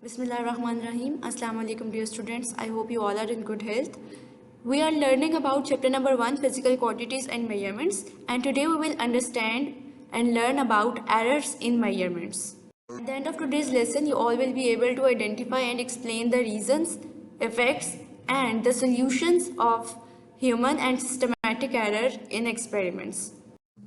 Bismillahirrahmanirrahim. Assalamu alaikum dear students. I hope you all are in good health. We are learning about chapter number 1, physical quantities and measurements, and today we will understand and learn about errors in measurements. At the end of today's lesson, you all will be able to identify and explain the reasons, effects and the solutions of human and systematic error in experiments.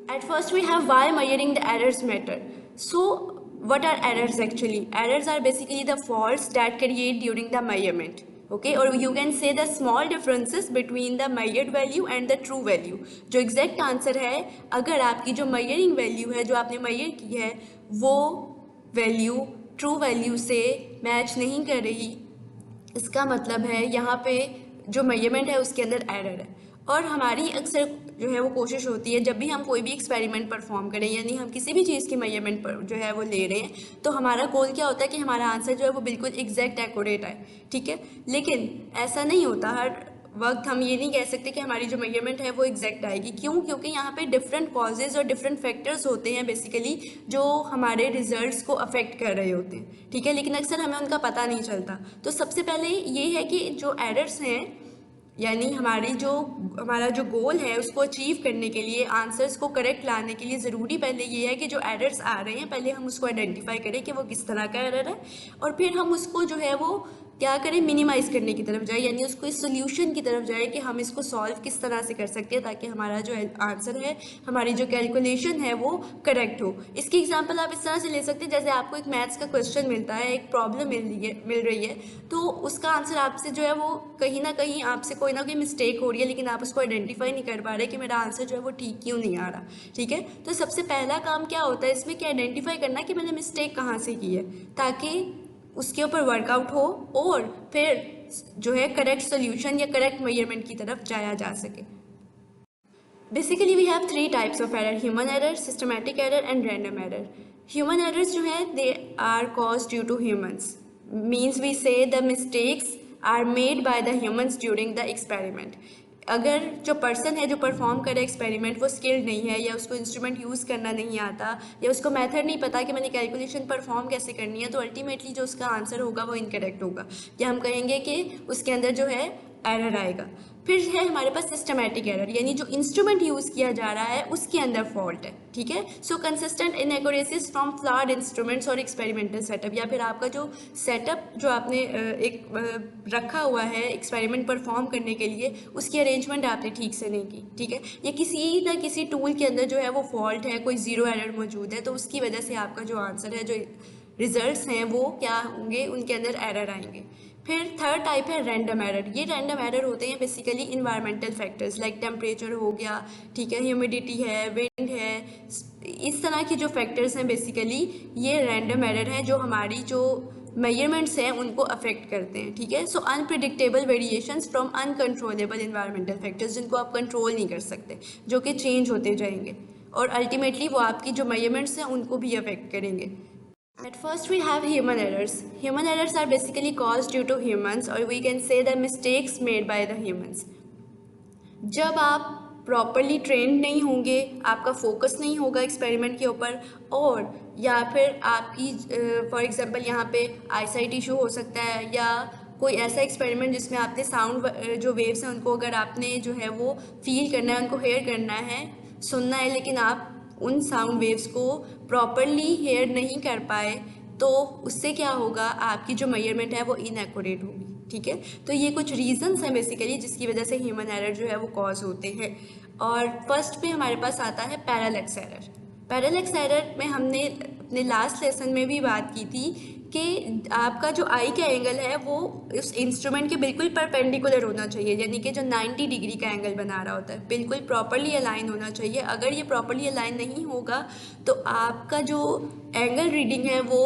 At first we have why measuring the errors matter. So what are errors actually? Errors are basically the faults that create during the measurement. Okay, or you can say the small differences between the measured value and the true value. जो exact answer है, अगर आपकी जो measuring value है, जो आपने measure की है, वो value true value से match नहीं कर रही, इसका मतलब है यहाँ पे जो मेजरमेंट है उसके अंदर एरर है। और हमारी अक्सर जो है वो कोशिश होती है जब भी हम कोई भी एक्सपेरिमेंट परफॉर्म करें, यानी हम किसी भी चीज़ की मेजरमेंट पर जो है वो ले रहे हैं, तो हमारा गोल क्या होता है कि हमारा आंसर जो है वो बिल्कुल एग्जैक्ट एक्यूरेट आए। ठीक है, लेकिन ऐसा नहीं होता। हर वक्त हम ये नहीं कह सकते कि हमारी जो मेजरमेंट है वो एग्जैक्ट आएगी। क्यों? क्योंकि यहाँ पे डिफरेंट कॉजेज़ और डिफरेंट फैक्टर्स होते हैं बेसिकली, जो हमारे रिजल्ट्स को अफेक्ट कर रहे होते हैं। ठीक है, लेकिन अक्सर हमें उनका पता नहीं चलता। तो सबसे पहले ये है कि जो एरर्स हैं, यानी हमारा जो गोल है उसको अचीव करने के लिए, आंसर्स को करेक्ट लाने के लिए ज़रूरी पहले ये है कि जो एरर्स आ रहे हैं पहले हम उसको आइडेंटिफाई करें कि वो किस तरह का एरर है, और फिर हम उसको जो है वो क्या करें, मिनिमाइज़ करने की तरफ जाए, यानी उसको इस सोल्यूशन की तरफ जाए कि हम इसको सॉल्व किस तरह से कर सकते हैं ताकि हमारा जो आंसर है, हमारी जो कैलकुलेशन है वो करेक्ट हो। इसकी एग्जांपल आप इस तरह से ले सकते हैं, जैसे आपको एक मैथ्स का क्वेश्चन मिलता है, एक प्रॉब्लम मिल रही है, तो उसका आंसर आपसे जो है वो कहीं ना कहीं आपसे कोई ना कोई मिस्टेक हो रही है, लेकिन आप उसको आइडेंटिफाई नहीं कर पा रहे कि मेरा आंसर जो है वो ठीक क्यों नहीं आ रहा। ठीक है, तो सबसे पहला काम क्या होता है इसमें कि आइडेंटिफाई करना कि मैंने मिस्टेक कहाँ से की है, ताकि उसके ऊपर वर्कआउट हो और फिर जो है करेक्ट सोल्यूशन या करेक्ट मेजरमेंट की तरफ जाया जा सके। Basically we have 3 types of error: human error, systematic error and random error. Human errors जो है they are cause due to humans, means we say the mistakes are made by the humans during the experiment. अगर जो person है जो perform करे experiment वो skilled नहीं है, या उसको इंस्ट्रूमेंट यूज़ करना नहीं आता, या उसको मेथड नहीं पता कि मैंने कैलकुलेशन परफॉर्म कैसे करनी है, तो अल्टीमेटली जो उसका आंसर होगा वो इनकरेक्ट होगा, या हम कहेंगे कि उसके अंदर जो है एरर आएगा। फिर है हमारे पास सिस्टमैटिक एरर, यानी जो इंस्ट्रूमेंट यूज़ किया जा रहा है उसके अंदर फॉल्ट है। ठीक है, so consistent inaccuracies from flawed instruments और एक्सपेरिमेंटल सेटअप, या फिर आपका जो सेटअप जो आपने रखा हुआ है एक्सपेरिमेंट परफॉर्म करने के लिए, उसकी अरेंजमेंट आपने ठीक से नहीं की। ठीक है, या किसी ना किसी टूल के अंदर जो है वो फॉल्ट है, कोई ज़ीरो एरर मौजूद है, तो उसकी वजह से आपका जो आंसर है, जो रिजल्ट्स हैं वो क्या होंगे, उनके अंदर एरर आएंगे। फिर थर्ड टाइप है रैंडम एरर। ये रैंडम एरर होते हैं basically environmental factors like temperature हो गया, ठीक है, ह्यूमिडिटी है, विंड है, इस तरह की जो फैक्टर्स हैं बेसिकली ये रैंडम एरर है जो हमारी जो मेजरमेंट्स हैं उनको अफेक्ट करते हैं। ठीक है, so unpredictable variations from uncontrollable environmental factors, जिनको आप कंट्रोल नहीं कर सकते, जो कि चेंज होते जाएंगे और अल्टीमेटली वो आपकी जो मेजरमेंट्स हैं उनको भी अफेक्ट करेंगे। At first we have human errors. Human errors are basically caused due to humans, or we can say the mistakes made by the humans. जब आप प्रॉपरली ट्रेंड नहीं होंगे, आपका फोकस नहीं होगा एक्सपेरिमेंट के ऊपर, और या फिर आपकी फॉर एग्जांपल यहाँ पे आईसाइट इशू हो सकता है, या कोई ऐसा एक्सपेरिमेंट जिसमें आपने साउंड जो वेव्स हैं उनको अगर आपने जो है वो फील करना है, उनको हेयर करना है, सुनना है, लेकिन आप उन साउंड वेव्स को प्रॉपरली हेयर नहीं कर पाए, तो उससे क्या होगा, आपकी जो मेजरमेंट है वो इनएक्यूरेट होगी। ठीक है, तो ये कुछ रीजंस हैं बेसिकली जिसकी वजह से ह्यूमन एरर जो है वो कॉज होते हैं। और फर्स्ट पे हमारे पास आता है पैरालेक्स एरर। पैरालेक्स एरर में हमने अपने लास्ट लेसन में भी बात की थी कि आपका जो आई का एंगल है वो उस इंस्ट्रूमेंट के बिल्कुल परपेंडिकुलर होना चाहिए, यानी कि जो 90 डिग्री का एंगल बना रहा होता है बिल्कुल प्रॉपरली अलाइन होना चाहिए। अगर ये प्रॉपरली अलाइन नहीं होगा तो आपका जो एंगल रीडिंग है वो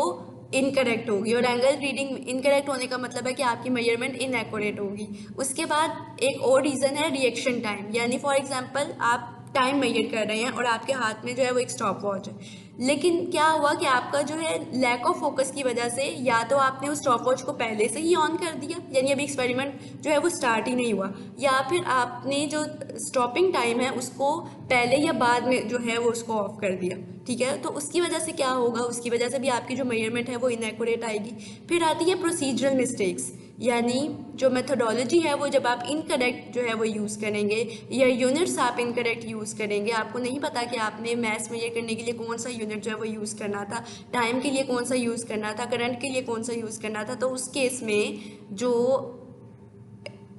इनकरेक्ट होगी, और एंगल रीडिंग इनकरेक्ट होने का मतलब है कि आपकी मेजरमेंट इनएक्यूरेट होगी। उसके बाद एक और रीज़न है रिएक्शन टाइम, यानी फॉर एग्जांपल आप टाइम मेजर कर रहे हैं और आपके हाथ में जो है वो एक स्टॉप वॉच है, लेकिन क्या हुआ कि आपका जो है लैक ऑफ फोकस की वजह से या तो आपने उस स्टॉप वॉच को पहले से ही ऑन कर दिया, यानी अभी एक्सपेरिमेंट जो है वो स्टार्ट ही नहीं हुआ, या फिर आपने जो स्टॉपिंग टाइम है उसको पहले या बाद में जो है वो उसको ऑफ कर दिया, ठीक है। तो उसकी वजह से क्या होगा, उसकी वजह से भी आपकी जो मेजरमेंट है वो इनएक्यूरेट आएगी। फिर आती है प्रोसीजरल मिस्टेक्स, यानी जो मेथोडोलॉजी है वो जब आप इनकरेक्ट जो है वो यूज़ करेंगे या यूनिट्स आप इनकरेक्ट यूज़ करेंगे, आपको नहीं पता कि आपने मैथ्स मेजर करने के लिए कौन सा यूनिट जो है वो यूज़ करना था, टाइम के लिए कौन सा यूज़ करना था, करंट के लिए कौन सा यूज़ करना था, तो उस केस में जो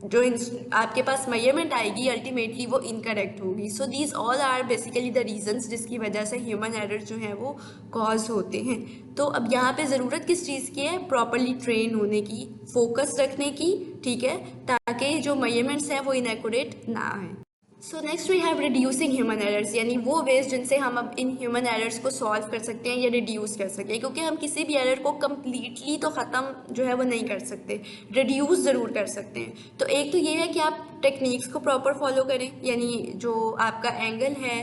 आपके पास मेजरमेंट आएगी अल्टीमेटली वो इनकरेक्ट होगी। So these all are basically the reasons जिसकी वजह से ह्यूमन एरर जो है वो कॉज होते हैं। तो अब यहाँ पे ज़रूरत किस चीज़ की है, प्रॉपरली ट्रेन होने की, फोकस रखने की, ठीक है, ताकि जो मेजरमेंट्स हैं वो इनएक्यूरेट ना आए। So next we have reducing human errors, यानी वो वेज जिनसे हम अब इन ह्यूमन एरर्स को सॉल्व कर सकते हैं या रिड्यूस कर सकते हैं, क्योंकि हम किसी भी एरर को कम्प्लीटली तो ख़त्म जो है वो नहीं कर सकते, रिड्यूस ज़रूर कर सकते हैं। तो एक तो ये है कि आप टेक्निक्स को प्रॉपर फॉलो करें, यानी जो आपका एंगल है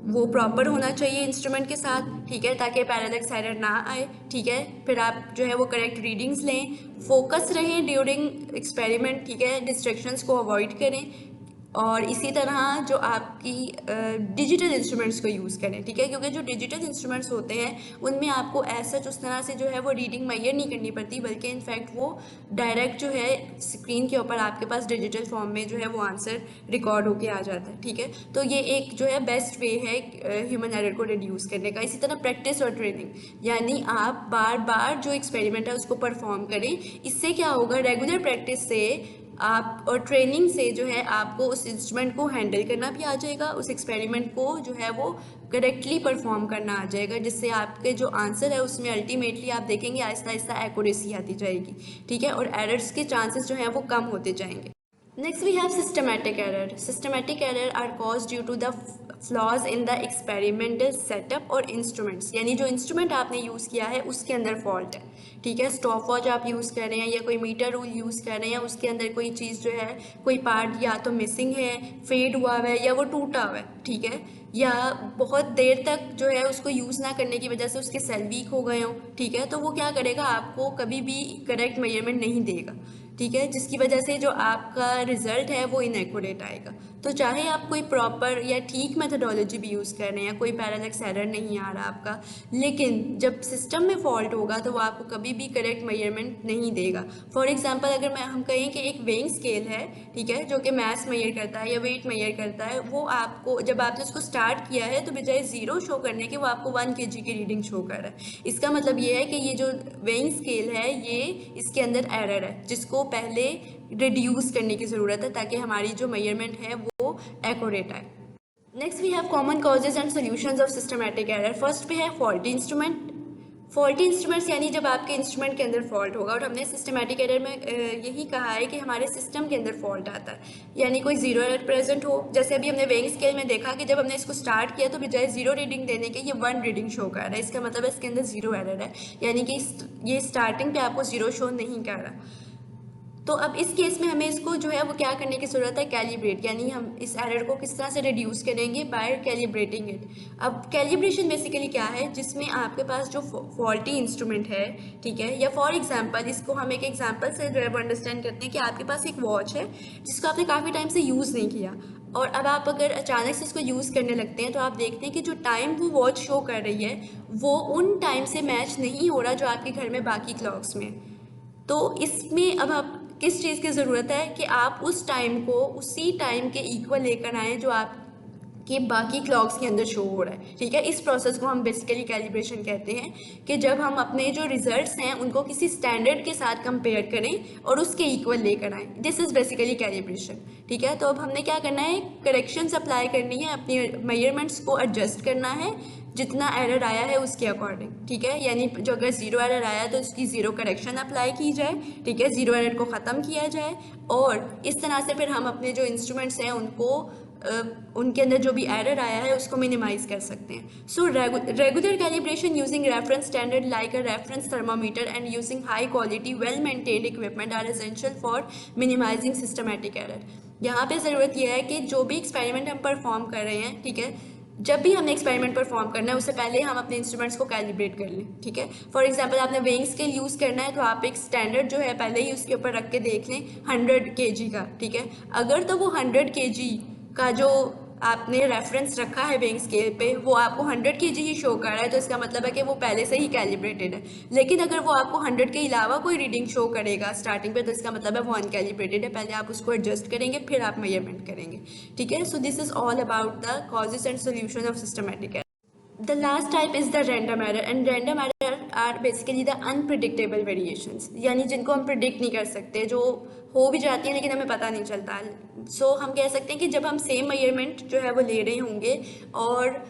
वो प्रॉपर होना चाहिए इंस्ट्रूमेंट के साथ, ठीक है, ताकि पैरेलक्स एरर ना आए, ठीक है। फिर आप जो है वो करेक्ट रीडिंग्स लें, फोकस रहें ड्यूरिंग एक्सपेरिमेंट, ठीक है, डिस्ट्रैक्शंस को अवॉइड करें, और इसी तरह जो आपकी डिजिटल इंस्ट्रूमेंट्स को यूज़ करें, ठीक है, क्योंकि जो डिजिटल इंस्ट्रूमेंट्स होते हैं उनमें आपको ऐसा उस तरह से जो है वो रीडिंग मेजर नहीं करनी पड़ती, बल्कि इनफैक्ट वो डायरेक्ट जो है स्क्रीन के ऊपर आपके पास डिजिटल फॉर्म में जो है वो आंसर रिकॉर्ड होके आ जाता है, ठीक है। तो ये एक जो है बेस्ट वे है ह्यूमन एरर को रिड्यूस करने का। इसी तरह प्रैक्टिस और ट्रेनिंग, यानी आप बार बार जो एक्सपेरिमेंट है उसको परफॉर्म करें। इससे क्या होगा, रेगुलर प्रैक्टिस से आप और ट्रेनिंग से जो है आपको उस इंस्ट्रूमेंट को हैंडल करना भी आ जाएगा, उस एक्सपेरिमेंट को जो है वो करेक्टली परफॉर्म करना आ जाएगा, जिससे आपके जो आंसर है उसमें अल्टीमेटली आप देखेंगे आहिस्ता आहिस्ता एक्यूरेसी आती जाएगी, ठीक है, और एरर्स के चांसेस जो हैं वो कम होते जाएंगे। Next we have systematic error. Systematic error are cause due to the flaws in the experimental setup और इंस्ट्रूमेंट्स, यानी जो इंस्ट्रूमेंट आपने यूज़ किया है उसके अंदर फॉल्ट है, ठीक है। स्टॉप वॉच आप यूज़ कर रहे हैं या कोई मीटर रूल यूज़ कर रहे हैं, उसके अंदर कोई चीज़ जो है, कोई पार्ट या तो मिसिंग है, फेड हुआ है या वो टूटा हुआ है, ठीक है, या बहुत देर तक जो है उसको यूज़ ना करने की वजह से उसके सेल वीक हो गए हों, ठीक है, तो वो क्या करेगा, आपको कभी भी करेक्ट मेजरमेंट नहीं देगा, ठीक है, जिसकी वजह से जो आपका रिजल्ट है वो इनएक्यूरेट आएगा। तो चाहे आप कोई प्रॉपर या ठीक मेथोडोलॉजी भी यूज़ कर रहे हैं, कोई पैरेलक्स एरर नहीं आ रहा आपका, लेकिन जब सिस्टम में फॉल्ट होगा तो वो आपको कभी भी करेक्ट मेजरमेंट नहीं देगा। फॉर एग्जांपल अगर हम कहें कि एक वेइंग स्केल है, ठीक है, जो कि मास मेजर करता है या वेट मेजर करता है, वो आपको जब आपने उसको स्टार्ट किया है तो बजाय 0 शो करने के वो आपको 1 kg की रीडिंग शो कर रहा है। इसका मतलब ये है कि ये जो वेइंग स्केल है ये इसके अंदर एरर है, जिसको पहले रिड्यूस करने की ज़रूरत है ताकि हमारी जो मेजरमेंट है वो एक्यूरेट आए। Next we have common causes and solutions of systematic error. First पे है फॉल्टी इंस्ट्रूमेंट। फॉल्टी इंस्ट्रूमेंट्स यानी जब आपके इंस्ट्रूमेंट के अंदर फॉल्ट होगा, और हमने सिस्टमैटिक एरर में यही कहा है कि हमारे सिस्टम के अंदर फॉल्ट आता है, यानी कोई जीरो एरर प्रेजेंट हो। जैसे अभी हमने वेइंग स्केल में देखा कि जब हमने इसको स्टार्ट किया तो बजाय 0 रीडिंग देने के ये 1 रीडिंग शो कर रहा है, इसका मतलब है इसके अंदर 0 एरर है, यानी कि ये स्टार्टिंग पे आपको 0 शो नहीं कर रहा। तो अब इस केस में हमें इसको जो है वो क्या करने की ज़रूरत है, कैलिब्रेट, यानी हम इस एरर को किस तरह से रिड्यूस करेंगे, बाय कैलिब्रेटिंग इट। अब कैलिब्रेशन बेसिकली क्या है, जिसमें आपके पास जो फॉल्टी इंस्ट्रूमेंट है, ठीक है, या फॉर एग्जांपल इसको हम एक एग्जांपल से जो है वो अंडरस्टैंड करते हैं कि आपके पास एक वॉच है जिसको आपने काफ़ी टाइम से यूज़ नहीं किया, और अब आप अगर अचानक से इसको यूज़ करने लगते हैं तो आप देखते हैं कि जो टाइम वो वॉच शो कर रही है वो उन टाइम से मैच नहीं हो रहा जो आपके घर में बाकी क्लॉक्स में। तो इसमें अब आप किस चीज़ की ज़रूरत है कि आप उस टाइम को उसी टाइम के इक्वल लेकर आएँ जो आपके बाकी क्लॉक्स के अंदर शो हो रहा है, ठीक है। इस प्रोसेस को हम बेसिकली कैलिब्रेशन कहते हैं, कि जब हम अपने जो रिजल्ट्स हैं उनको किसी स्टैंडर्ड के साथ कंपेयर करें और उसके इक्वल लेकर आएँ। दिस इज़ बेसिकली कैलिब्रेशन, ठीक है। तो अब हमने क्या करना है, करेक्शंस अप्लाई करनी है, अपनी मेजरमेंट्स को एडजस्ट करना है जितना एरर आया है उसके अकॉर्डिंग, ठीक है, यानी जो अगर 0 एरर आया तो उसकी 0 करेक्शन अप्लाई की जाए, ठीक है, 0 एरर को ख़त्म किया जाए, और इस तरह से फिर हम अपने जो इंस्ट्रूमेंट्स हैं उनको उनके अंदर जो भी एरर आया है उसको मिनिमाइज कर सकते हैं. So regular calibration using reference standard like a reference thermometer and using high quality well maintained equipment are essential for minimising systematic error. यहाँ पे ज़रूरत यह है कि जो भी एक्सपेरिमेंट हम परफॉर्म कर रहे हैं, ठीक है, जब भी हमने एक्सपेरिमेंट परफॉर्म करना है उससे पहले हम अपने इंस्ट्रूमेंट्स को कैलिब्रेट कर लें. ठीक है, फॉर एग्जांपल आपने वेइंग स्केल यूज़ करना है तो आप एक स्टैंडर्ड जो है पहले ही उसके ऊपर रख के देख लें 100 kg का. ठीक है, अगर तो वो 100 kg का जो आपने रेफरेंस रखा है वेइंग स्केल पे वो आपको 100 kg ही शो कर रहा है तो इसका मतलब है कि वो पहले से ही कैलिब्रेटेड है. लेकिन अगर वो आपको 100 के अलावा कोई रीडिंग शो करेगा स्टार्टिंग पे तो इसका मतलब है वो अनकैलिब्रेटेड है. पहले आप उसको एडजस्ट करेंगे फिर आप मेजरमेंट करेंगे. ठीक है, so this is all about the causes and solution of systematic error. The last type is the random error and random error are basically the unpredictable variations, यानी जिनको हम प्रिडिक्ट नहीं कर सकते, जो हो भी जाती है लेकिन हमें पता नहीं चलता. सो हम कह सकते हैं कि जब हम सेम मेजरमेंट जो है वो ले रहे होंगे और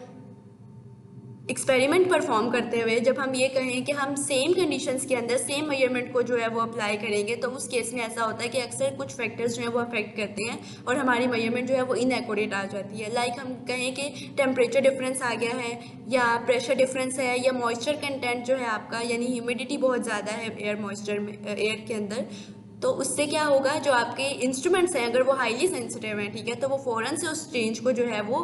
एक्सपेरिमेंट परफॉर्म करते हुए जब हम ये कहें कि हम सेम कंडीशंस के अंदर सेम मेजरमेंट को जो है वो अप्लाई करेंगे तो उस केस में ऐसा होता है कि अक्सर कुछ फैक्टर्स जो है वो अफेक्ट करते हैं और हमारी मेजरमेंट जो है वो इनएक्यूरेट आ जाती है. लाइक हम कहें कि टेम्परेचर डिफरेंस आ गया है या प्रेशर डिफरेंस है या मॉइस्चर कंटेंट जो है आपका, यानी ह्यूमिडिटी बहुत ज़्यादा है एयर के अंदर, तो उससे क्या होगा, जो आपके इंस्ट्रूमेंट्स हैं अगर वो हाईली सेंसिटिव हैं, ठीक है, तो वो फ़ौरन से उस चेंज को जो है वो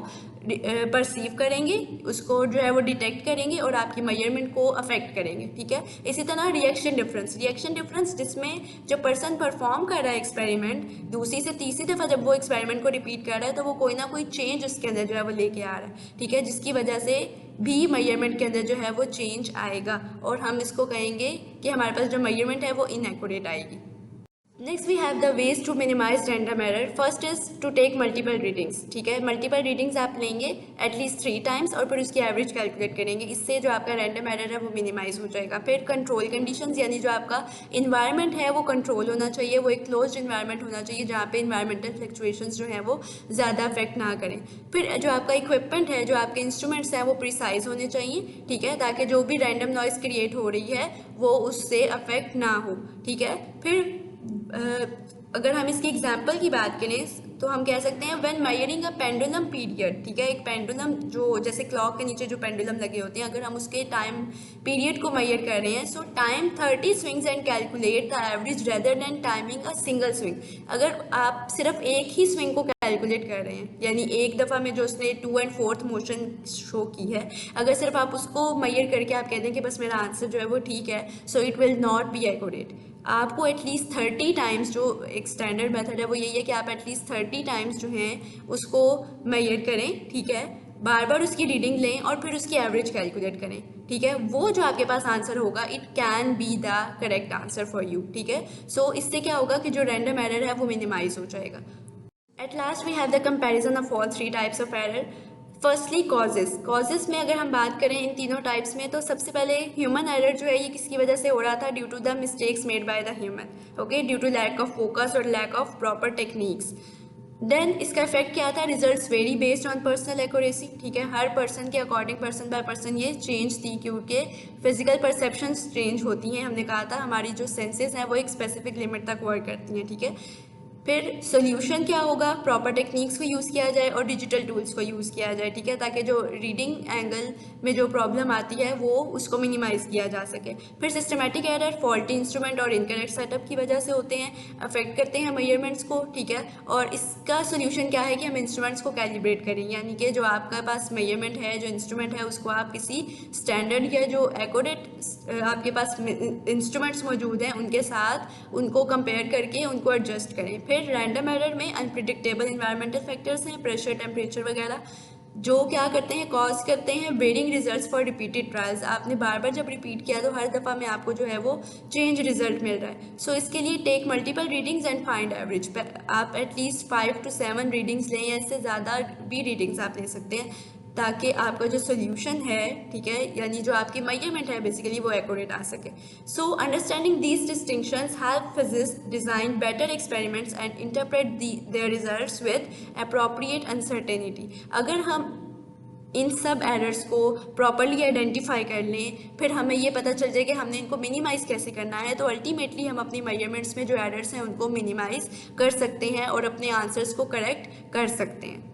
परसीव करेंगे, उसको जो है वो डिटेक्ट करेंगे और आपकी मेजरमेंट को अफेक्ट करेंगे. ठीक है, इसी तरह रिएक्शन डिफरेंस जिसमें जो पर्सन परफॉर्म कर रहा है एक्सपेरिमेंट दूसरी से तीसरी दफ़ा जब वो एक्सपेरिमेंट को रिपीट कर रहा है तो वो कोई ना कोई चेंज उसके अंदर जो है वो लेके आ रहा है. ठीक है, जिसकी वजह से भी मेजरमेंट के अंदर जो है वो चेंज आएगा और हम इसको कहेंगे कि हमारे पास जो मेजरमेंट है वो इनएक्यूरेट आएगी. Next we have the ways to minimize random error. First is to take multiple readings. ठीक है, मल्टीपल रीडिंग्स आप लेंगे एटलीस्ट 3 टाइम्स और फिर उसकी एवरेज कैलकुलेट करेंगे. इससे जो आपका रैंडम एरर है वो मिनिमाइज हो जाएगा. फिर कंट्रोल कंडीशंस, यानी जो आपका इन्वायरमेंट है वो कंट्रोल होना चाहिए, वो एक क्लोज्ड इन्वायरमेंट होना चाहिए जहाँ पे इन्वायरमेंटल फ्लक्चुएशंस जो हैं वो ज़्यादा अफेक्ट ना करें. फिर जो आपका इक्विपमेंट है, जो आपके इंस्ट्रूमेंट्स हैं वो प्रिसाइज होने चाहिए. ठीक है, ताकि जो भी रैंडम नॉइस क्रिएट हो रही है वो उससे अफेक्ट ना हो. ठीक है, फिर अगर हम इसकी एग्जाम्पल की बात करें तो हम कह सकते हैं when measuring a pendulum period. ठीक है, एक पेंडुलम जो जैसे क्लॉक के नीचे जो पेंडुलम लगे होते हैं, अगर हम उसके टाइम पीरियड को मेजर कर रहे हैं, सो time 30 swings and calculate the average rather than timing a single swing. अगर आप सिर्फ एक ही स्विंग को कैलकुलेट कर रहे हैं, यानी एक दफ़ा में जो उसने 2 and 4th मोशन शो की है, अगर सिर्फ आप उसको मेजर करके आप कह दें कि बस मेरा आंसर जो है वो ठीक है, so it will not be accurate. आपको एटलीस्ट 30 टाइम्स, जो एक स्टैंडर्ड मेथड है वो यही है कि आप एटलीस्ट 30 टाइम्स जो हैं उसको मेजर करें. ठीक है, बार बार उसकी रीडिंग लें और फिर उसकी एवरेज कैलकुलेट करें. ठीक है, वो जो आपके पास आंसर होगा it can be the correct answer for you. ठीक है, सो इससे क्या होगा कि जो रैंडम एरर है वो मिनिमाइज हो जाएगा. At last we have the comparison of all 3 types of error. Firstly causes में अगर हम बात करें इन तीनों टाइप्स में, तो सबसे पहले ह्यूमन एरर जो है ये किसकी वजह से हो रहा था, due to the mistakes made by the human. Okay, due to lack of focus और lack of proper techniques. Then इसका इफेक्ट क्या था, results vary based on personal accuracy. ठीक है, हर पर्सन के अकॉर्डिंग पर्सन बाय पर्सन ये change थी, क्योंकि फिजिकल परसेप्शंस चेंज होती हैं. हमने कहा था हमारी जो सेंसेस हैं वो एक स्पेसिफिक लिमिट तक वर्क करती हैं. ठीक है, फिर सोल्यूशन क्या होगा, प्रॉपर टेक्निक्स को यूज़ किया जाए और डिजिटल टूल्स को यूज़ किया जाए. ठीक है, ताकि जो रीडिंग एंगल में जो प्रॉब्लम आती है वो उसको मिनिमाइज़ किया जा सके. फिर सिस्टमैटिक एरर फॉल्टी इंस्ट्रूमेंट और इनकरेक्ट सेटअप की वजह से होते हैं, अफेक्ट करते हैं मेजरमेंट्स को. ठीक है, और इसका सोल्यूशन क्या है कि हम इंस्ट्रूमेंट्स को कैलिब्रेट करें, यानी कि जो आपका पास मेजरमेंट है, जो इंस्ट्रूमेंट है, उसको आप किसी स्टैंडर्ड या जो एक्यूरेट आपके पास इंस्ट्रूमेंट्स मौजूद हैं उनके साथ उनको कंपेयर करके उनको एडजस्ट करें. फिर रैंडम एरर में अनप्रिडिक्टेबल इन्वायरमेंटल फैक्टर्स हैं, प्रेशर, टेम्परेचर वगैरह, जो क्या करते हैं, कॉज करते हैं varying results for repeated trials. आपने बार बार जब रिपीट किया तो हर दफ़ा में आपको जो है वो चेंज रिजल्ट मिल रहा है. सो इसके लिए take multiple readings and find average. आप एटलीस्ट 5 to 7 रीडिंग्स लें या इससे ज़्यादा भी रीडिंग्स आप ले सकते हैं, ताकि आपका जो सोल्यूशन है, ठीक है, यानी जो आपकी मेजरमेंट है बेसिकली वो एक्यूरेट आ सके. So understanding these distinctions help physicist design better experiments and interpret their results with appropriate uncertainty. अगर हम इन सब एरर्स को प्रॉपरली आइडेंटिफाई कर लें, फिर हमें ये पता चल जाए कि हमने इनको मिनिमाइज़ कैसे करना है, तो अल्टीमेटली हम अपनी मेजरमेंट्स में जो एरर्स हैं उनको मिनिमाइज़ कर सकते हैं और अपने आंसर्स को करेक्ट कर सकते हैं.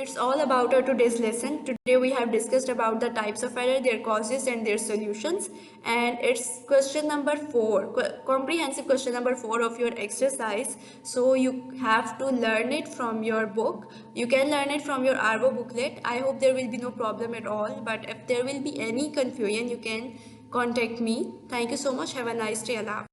It's all about our today's lesson. Today we have discussed about the types of error, their causes and their solutions. And it's question number 4, comprehensive question number 4 of your exercise. So you have to learn it from your book. You can learn it from your Arvo booklet. I hope there will be no problem at all. But if there will be any confusion, you can contact me. Thank you so much. Have a nice day. Allah.